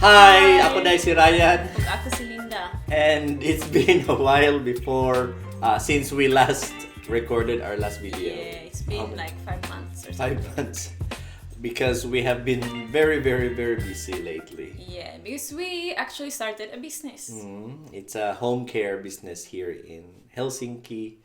Hi! Hi! Ako na si Ryan. Ug ako si Linda. And it's been a while before, since we last recorded our last video. Yeah, it's been like 5 months or 5 something. months. Because we have been very, very, very busy lately. Yeah, because we actually started a business. It's a home care business here in Helsinki.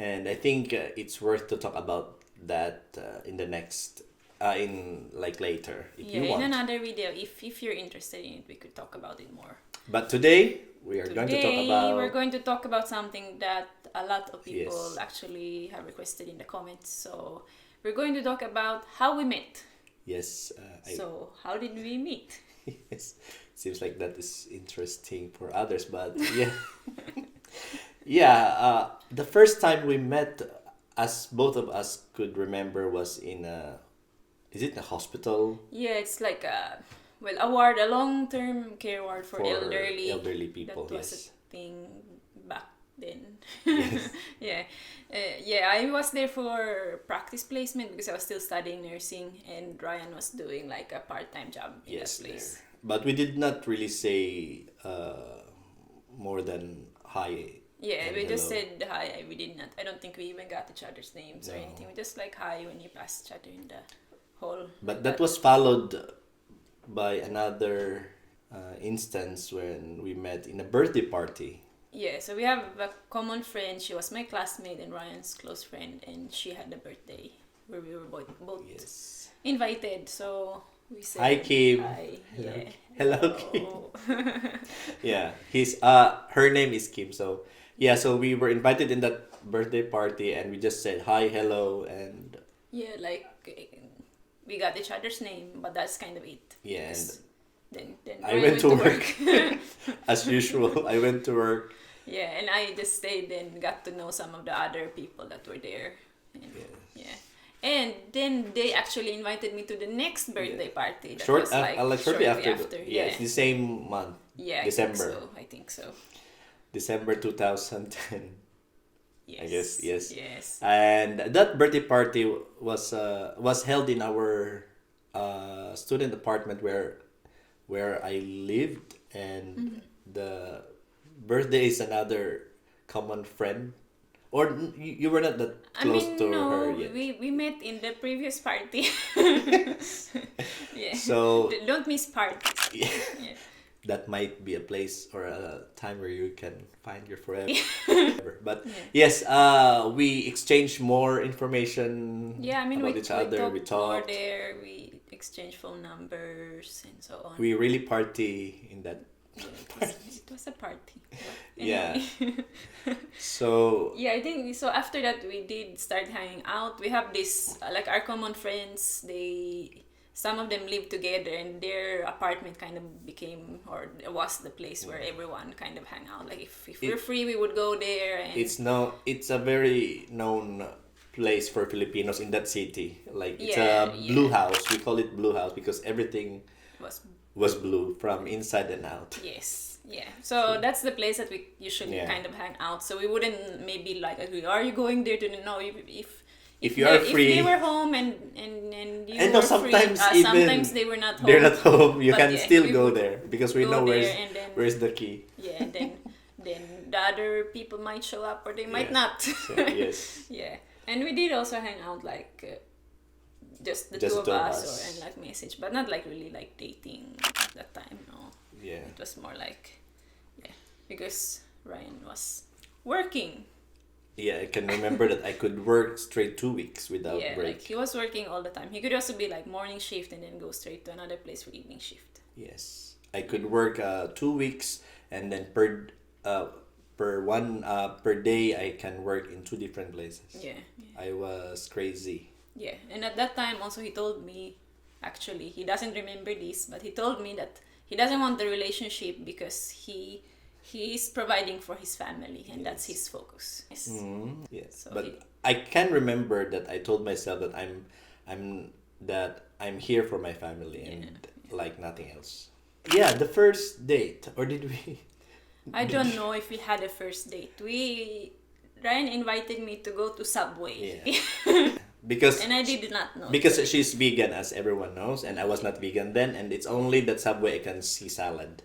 And I think it's worth to talk about that in the next, in like later, if Yeah, you want. in another video, if you're interested in it, we could talk about it more. But today, we are going to talk Today, about... we're going to talk about something that a lot of people Yes. actually have requested in the comments. So, we're going to talk about how we met. Yes. So, how did we meet? Yes, seems like that is interesting for others, but yeah, yeah. The first time we met, as both of us could remember, was in a, is it a hospital Yeah, it's like a award, a long-term care award for elderly people? That was Yes, a thing back then. yes, Yeah, yeah. I was there for practice placement because I was still studying nursing, and Ryan was doing like a part-time job in yes. that There, place. but we did not really say more than hi. Yeah, and we just hello. said hi. We did not. I don't think we even got each other's names or No. anything. We just like hi when you pass each other in the hall. But that was followed by another instance when we met in a birthday party. Yeah, so we have a common friend. She was my classmate and Ryan's close friend, and she had a birthday where we were both Yes. invited. So we said Hi, Kim. hi. Hello. Yeah. Hello, Kim. Yeah, her name is Kim. So yeah, so we were invited in that birthday party, and we just said hi, hello, and Yeah, like we got each other's name, but that's kind of it. yeah, and Because then I Ryan went to work. As usual. I went to work. Yeah, and I just stayed and got to know some of the other people that were there. And, Yes. yeah. And then they actually invited me to the next birthday party. That Short, was like, shortly after. Yeah. It's the same month. Yeah, December. I think so. December 2010. Yes. I guess, yes. Yes. And that birthday party was held in our student apartment where I lived, and the birthday is another common friend, or you were not that close to no, her yet. we met in the previous party. Yeah. So Don't miss parties. Yeah. that might be a place or a time where you can find your forever. But Yeah. yes, we exchanged more information Yeah, I mean, about each other. We more talked. there. We exchanged phone numbers and so on. We really party in that. Yeah, it was a party. But Yeah. anyway. So Yeah, I think so. After that, we did start hanging out. We have this like our common friends. Some of them live together, and their apartment kind of became or was the place where everyone kind of hang out. Like if we're free, we would go there. And it's a very known place for Filipinos in that city. Like it's Yeah, a blue house. We call it blue house because everything was was blue from inside and out. Yes, yeah. So that's the place that we usually Yeah. kind of hang out. So we wouldn't maybe like agree. Are you going there to no? If you are free, if they were home and you and were no, sometimes free, even sometimes they were not home. they're not home. You But can yeah, still we go would there because we go know there and then- where's the key. Yeah, and then the other people might show up or they might Yeah. not. So, yes. Yeah, and we did also hang out like just the Just two of two of us, us. and like message, but not like really like dating at that time. No. Yeah. It was more like, yeah, because Ryan was working. Yeah, I can remember that I could work straight 2 weeks without Yeah, break. like he was working all the time. He could also be like morning shift and then go straight to another place for evening shift. Yes, I could work 2 weeks, and then per day I can work in 2 different places. Yeah, I was crazy. yeah. And at that time also he told me, actually he doesn't remember this, but he told me that he doesn't want the relationship because he's providing for his family and that's his focus. Yes. Yes, So but he- I can remember that I told myself that I'm here for my family and like nothing else. Yeah, the first date, or did we? I don't know if we had a first date. Ryan invited me to go to Subway. Yeah. because And I did not know because this. she's vegan, as everyone knows, and I was Yeah. not vegan then, and it's only that Subway I can see salad.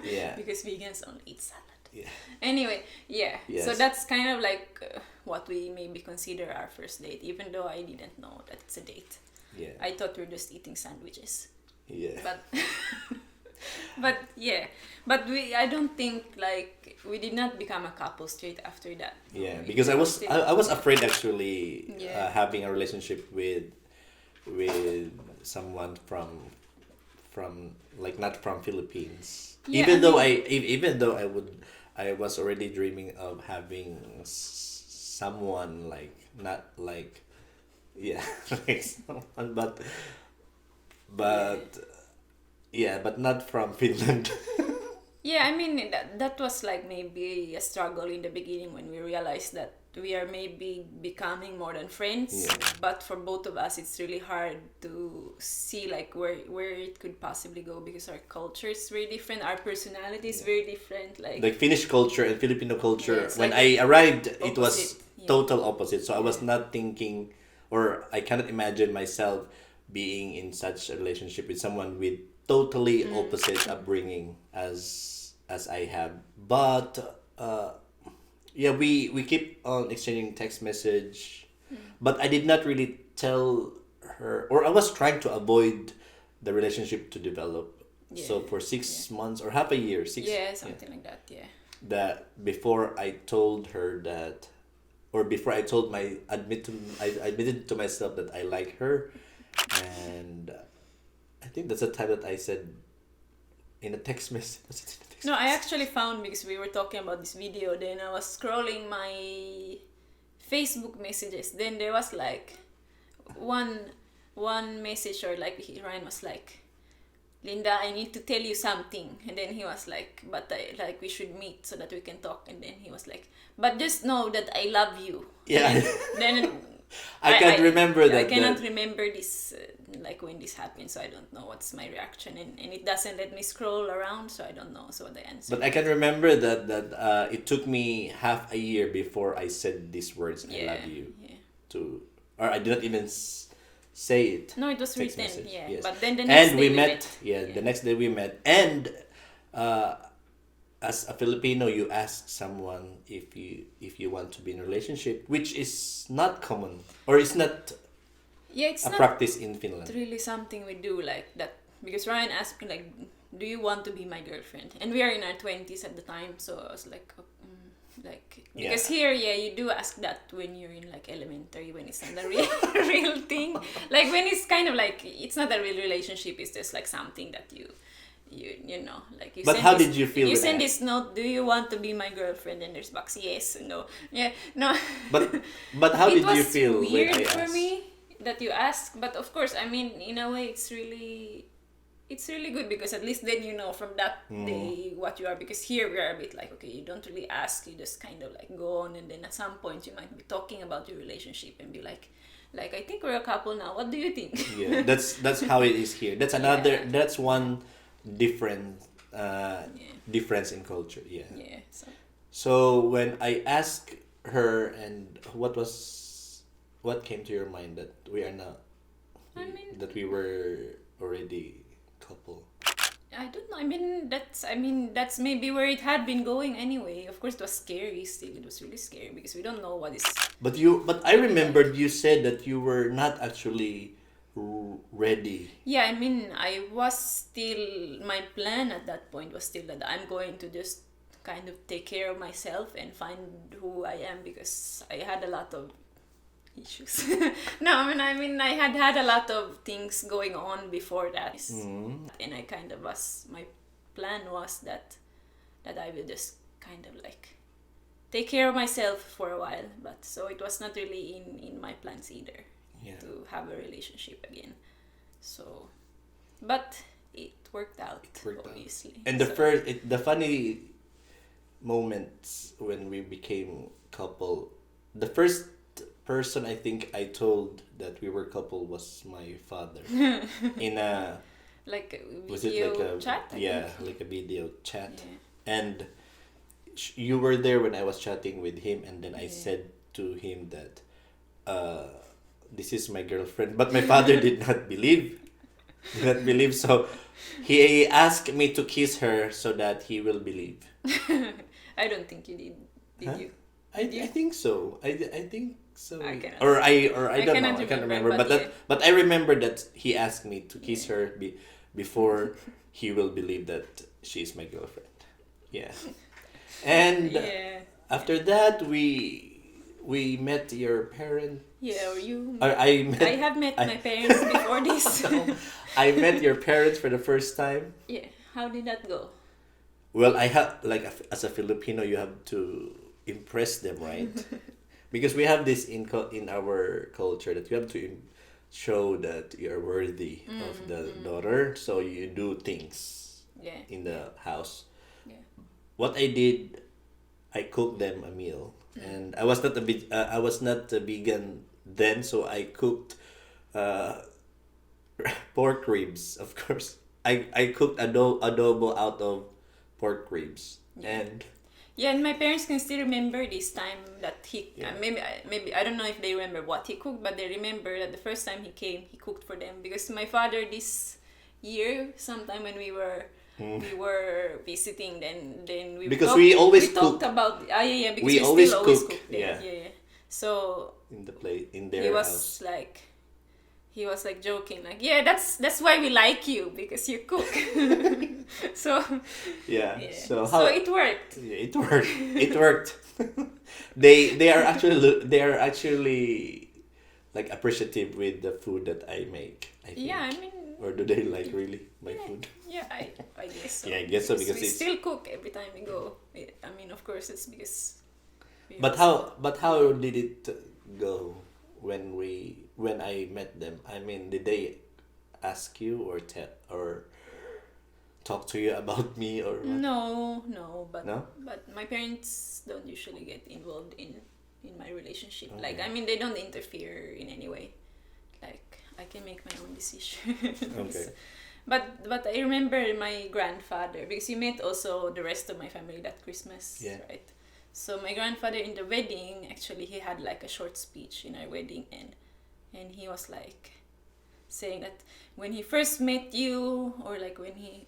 Yeah. Because vegans only eat salad. Yeah. Anyway, yeah. So Yes. that's kind of like what we maybe consider our first date, even though I didn't know that it's a date. Yeah. I thought we were just eating sandwiches. Yeah. But but yeah. But I don't think like we did not become a couple straight after that. Yeah, We because I was still- I was afraid actually Yeah. having a relationship with someone from like not from Philippines. Yeah, even I though mean- even though I was already dreaming of having someone like not like yeah like someone but yeah but not from Finland. Yeah, I mean that was like maybe a struggle in the beginning when we realized that we are maybe becoming more than friends. Yeah. But for both of us, it's really hard to see like where it could possibly go because our culture is very different, our personality is very different. Like Finnish culture and Filipino culture. Yeah, it's when like I arrived, it was opposite. Yeah. total opposite. So I was not thinking, or I cannot imagine myself being in such a relationship with someone with totally opposite upbringing as I have. But yeah, we keep on exchanging text message, but I did not really tell her, or I was trying to avoid the relationship to develop. Yeah. So for 6 months or half a year, Yeah, something like that. Yeah. that before I told her that, or before I told I admitted to myself that I like her, and I think that's the time that I said in a text message. Was it in a text No, I actually found because we were talking about this video. Then I was scrolling my Facebook messages. Then there was like one message, or like Ryan was like, "Linda, I need to tell you something." And then he was like, "But we should meet so that we can talk." And then he was like, "But just know that I love you." Yeah. Then I can't remember that. I cannot that- remember this, like when this happened, so I don't know what's my reaction, and it doesn't let me scroll around, so I don't know. So the answer. But I can remember that it took me half a year before I said these words, "I Yeah, love you," yeah. to, or I did not even say it. No, it was Text written. message, Yeah, yes. but then the next And day we met. Yeah, Yeah. the next day we met, and as a Filipino, you ask someone if you want to be in a relationship, which is not common, or it's not Yeah, it's a not practice in Finland. really something we do like that, because Ryan asked me like, "Do you want to be my girlfriend?" And we are in our 20s at the time, so I was like, like because here, yeah, you do ask that when you're in like elementary, when it's not a real real thing. Like when it's kind of like it's not a real relationship, it's just like something that you know, like you. But send how this, did you feel You with send that? this note. Do you want to be my girlfriend? And there's box yes, no, yeah, no. But how It did you was feel weird when I for asked? me that you ask, but of course, I mean, in a way, it's really good because at least then you know from that day what you are. Because here we are a bit like, okay, you don't really ask, you just kind of like go on, and then at some point you might be talking about your relationship and be like I think we're a couple now. What do you think? Yeah, that's how it is here. That's another. That's one different difference in culture. Yeah. Yeah. So So when I asked her, and what came to your mind that we are not, I mean- that we were already couple? I don't know. I mean that's maybe where it had been going anyway. Of course, it was scary. Still, it was really scary because we don't know what is. But I remembered you said that you were not actually ready. Yeah, I mean, my plan at that point was still that I'm going to just kind of take care of myself and find who I am, because I had a lot of issues. No, I mean, I had a lot of things going on before that. And I kind of my plan was that I will just kind of like take care of myself for a while. But so it was not really in my plans either. Yeah. To have a relationship again. So, but it worked out. Obviously. And the funny moments when we became couple, the first person I think I told that we were couple was my father in a like a was it video like a chat. I yeah think. like a video chat, Yeah. and you were there when I was chatting with him, and then I Yeah. said to him that this is my girlfriend. But my father did not believe. Did not believe. So he asked me to kiss her so that he will believe. I don't think you did. Did Huh? you? I think so. I think so. I cannot. Or I don't know. cannot I can't remember, remember. But but yeah. but I remember that he asked me to kiss her before he will believe that she's my girlfriend. Yeah. And Yeah. after that we met your parents. Yeah, or you. Or I met I have met my parents before this. I met your parents for the first time. Yeah. How did that go? Well, I have like as a Filipino, you have to impress them, right? Because we have this in our culture that you have to show that you're worthy of the daughter, so you do things Yeah. in the house. Yeah. What I did, I cooked them a meal, and I was not a vegan then, so I cooked uh, pork ribs. Of course, I cooked adobo out of pork ribs, and Yeah, and my parents can still remember this time that he Yeah. maybe I don't know if they remember what he cooked, but they remember that the first time he came, he cooked for them because my father this year, sometime when we were visiting, then Because we always talked cook. about yeah, because We we always still always cook, cook there. yeah. Yeah. So in the play in he their was house. like he was like joking like, yeah, that's why we like you because you cook. So Yeah. yeah. So So how it worked. Yeah, it worked. It worked. They are actually like appreciative with the food that I make. I think. Yeah, I mean Or do they like really my yeah, food? yeah, I guess so. Yeah, I guess so because we it's. still cook every time we go. I mean, of course, it's because. But how did it go when I met them? I mean, did they ask you or talk to you about me or what? No, No? but my parents don't usually get involved in my relationship. Okay. Like, I mean, they don't interfere in any way. Like, I can make my own decisions. Okay. But I remember my grandfather because you met also the rest of my family that Christmas, Yeah. right? So my grandfather in the wedding, actually, he had like a short speech in our wedding, and he was like saying that when he first met you, or like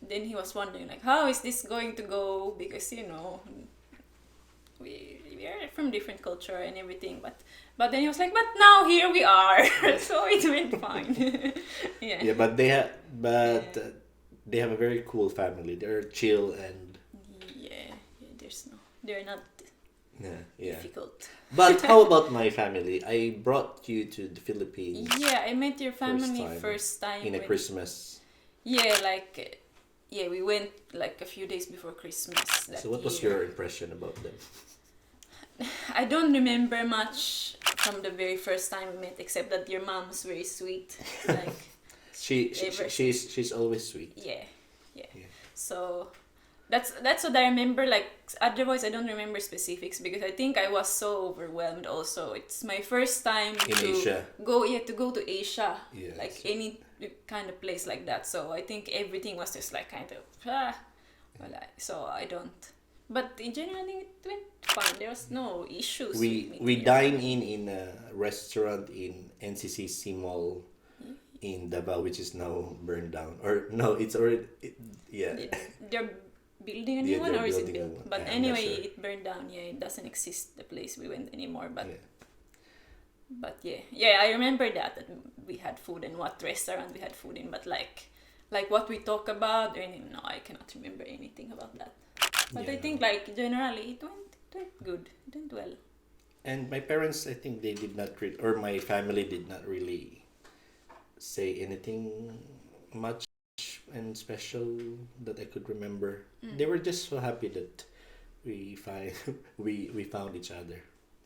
then he was wondering like, how is this going to go, because we are from different culture and everything, but then he was like, but now here we are. So it went fine. Yeah. Yeah, but they have a very cool family. They're chill and Yeah, they're not yeah. difficult. But how about my family? I brought you to the Philippines Yeah, I met your family time first time in a when- Christmas. Yeah, like yeah, we went like a few days before Christmas that So what was year. your impression about them? I don't remember much from the very first time we met, except that your mom's very sweet. Like She's always sweet. yeah. Yeah. So that's what I remember. Like otherwise, I don't remember specifics because I think I was so overwhelmed. Also, it's my first time In to Asia. go to Asia, Yes. like any kind of place like that. So I think everything was just like kind of so I don't. But in general, I think it went fine. There was no issues. with We meeting we your dine family. in a restaurant in NCCC Mall in Davao, which is now burned down. Or no, it's already yeah. They're building a Yeah, new one, they're or is it building a built? new one. But I'm not anyway, sure. it burned down. Yeah, it doesn't exist. The place we went anymore. But Yeah. but yeah, I remember that we had food and what restaurant we had food in. But like what we talk about, or anything, no, I cannot remember anything about that. But I Yeah. think like generally it went good. It went well. And my parents, I think they did not or my family did not really say anything much and special that I could remember. They were just so happy that we we found each other.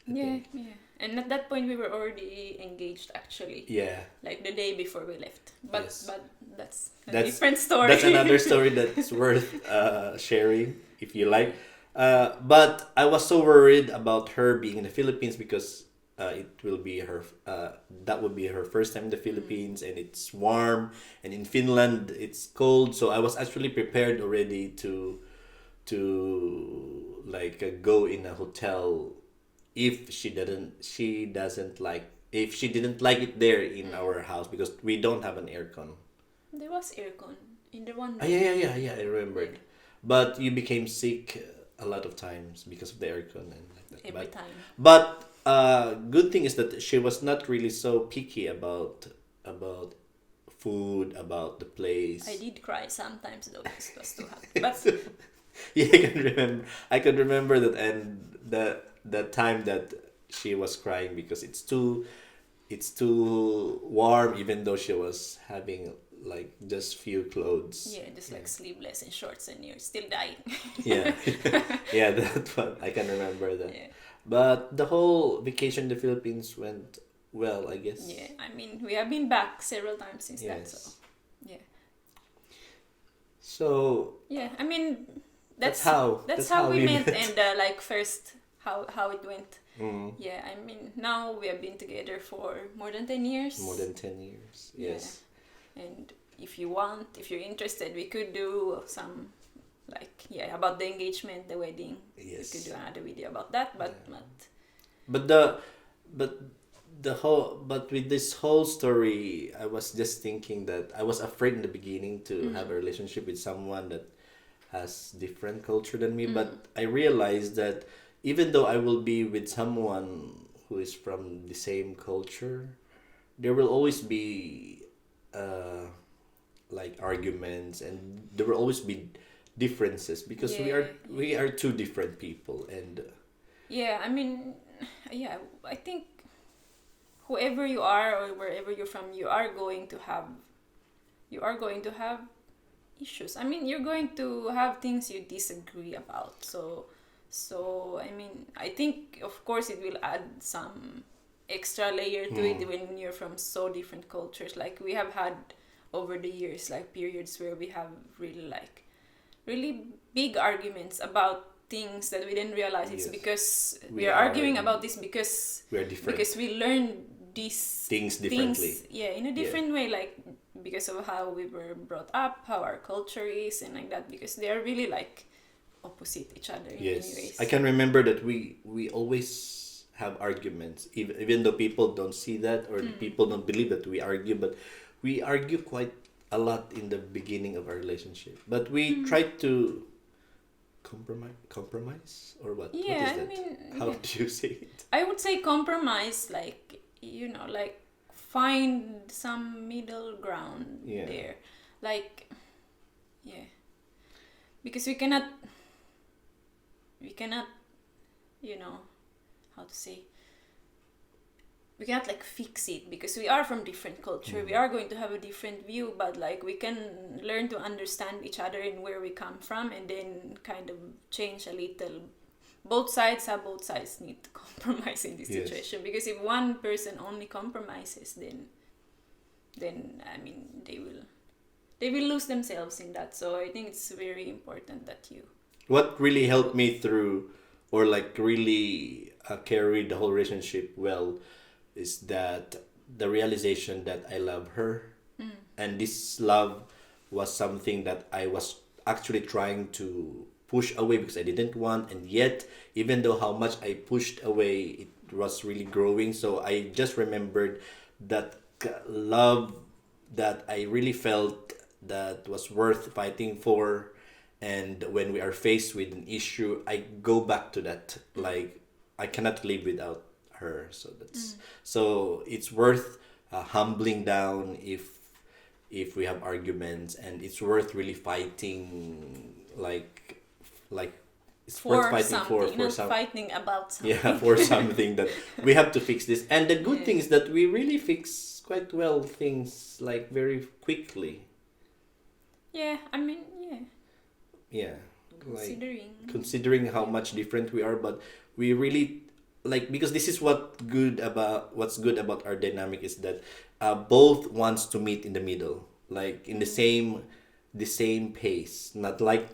I think. Yeah. And at that point we were already engaged actually. Yeah. Like the day before we left. But Yes. but that's a That's- different story. That's another story that's worth sharing if you like. But I was so worried about her being in the Philippines because it will be that would be her first time in the Philippines, and it's warm, and in Finland it's cold. So I was actually prepared already to like go in a hotel if she doesn't like if she didn't like it there in our house because we don't have an aircon. There was aircon in the one Ah, room. yeah, I remembered. But you became sick a lot of times because of the aircon and like that. Every time. But good thing is that she was not really so picky about food, about the place. I did cry sometimes though because it was too hot. But Yeah, I can remember that, and the time that she was crying because it's too warm, even though she was having like just few clothes. yeah, just like sleeveless and shorts, and you're still dying. Yeah, yeah, that one I can remember that. Yeah. But the whole vacation in the Philippines went well, I guess. Yeah, I mean, we have been back several times since that, so Yes. yeah. So Yeah, I mean, that's that's how we met, met. and like first how it went. Mm, Yeah, I mean, now we have been together for more than 10 years. more than 10 years. Yeah. Yes. And if you're interested, we could do some about the engagement, the wedding. Yes. We could do another video about that, but Yeah. not. But but with this whole story, I was just thinking that I was afraid in the beginning to have a relationship with someone that has different culture than me. But I realized that even though I will be with someone who is from the same culture, there will always be uh, like arguments, and there will always be differences because Yeah. we are two different people, and Yeah, I mean, yeah, I think whoever you are or wherever you're from, you are going to have issues. I mean, you're going to have things you disagree about. So I mean, I think of course it will add some extra layer to it when you're from so different cultures. Like we have had over the years, like periods where we have really big arguments about things that we didn't realize it's Yes. because We we are are- arguing about this because we are different. we learned these Things differently. in a different way, like because of how we were brought up, how our culture is, and like that, because they are really like opposite each other in many Yes, ways. I can remember that we always have arguments, even though people don't see that or people don't believe that we argue, but we argue quite a lot in the beginning of our relationship. But we try to compromise or what? Yeah, what is I that? mean, How do you say it? I would say compromise, like like find some middle ground Yeah. there, like yeah, because we cannot how to say, we cannot like fix it because we are from different culture. We are going to have a different view, but like we can learn to understand each other and where we come from, and then kind of change a little. Both sides need to compromise in this Yes. situation, because if one person only compromises, then I mean they will lose themselves in that. So I think it's very important that you What really helped me through, or like really carried the whole relationship well, is that the realization that I love her, and this love was something that I was actually trying to push away because I didn't want, and yet even though how much I pushed away, it was really growing. So I just remembered that love that I really felt that was worth fighting for. And when we are faced with an issue, I go back to that. Like I cannot live without her. So it's worth humbling down if we have arguments, and it's worth really fighting. Like it's worth for fighting something, for not some. fighting about something. Yeah, for something that we have to fix this. And the good thing is that we really fix quite well things like very quickly. Yeah, I mean, yeah. Yeah. Like Considering how much different we are, but we really like, because this is what's good about our dynamic is that both wants to meet in the middle, like in the same pace, not like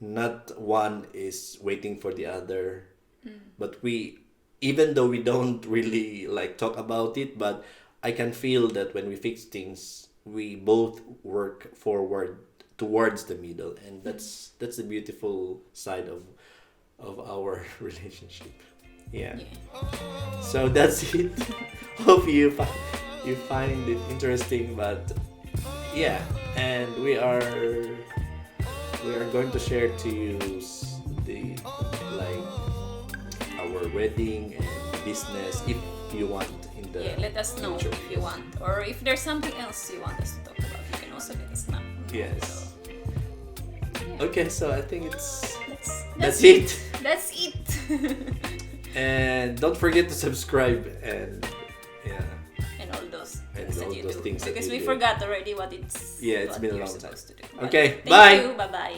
not one is waiting for the other, but we, even though we don't really like talk about it, but I can feel that when we fix things, we both work forward towards the middle, and that's the beautiful side of our relationship. Yeah. Yeah. So that's it. Hope you find it interesting, but yeah, and we are going to share to you the like our wedding and business if you want in the Yeah, let us know future. if you want, or if there's something else you want us to talk about. You can also let us know. Yes. Yeah. Okay, so I think That's it. That's it. And don't forget to subscribe and yeah. And all those And things that all you those do. things that Because you we do. forgot already what it's Yeah, it's what been a you're long time. supposed to do. Okay, Thank bye. you. Bye bye.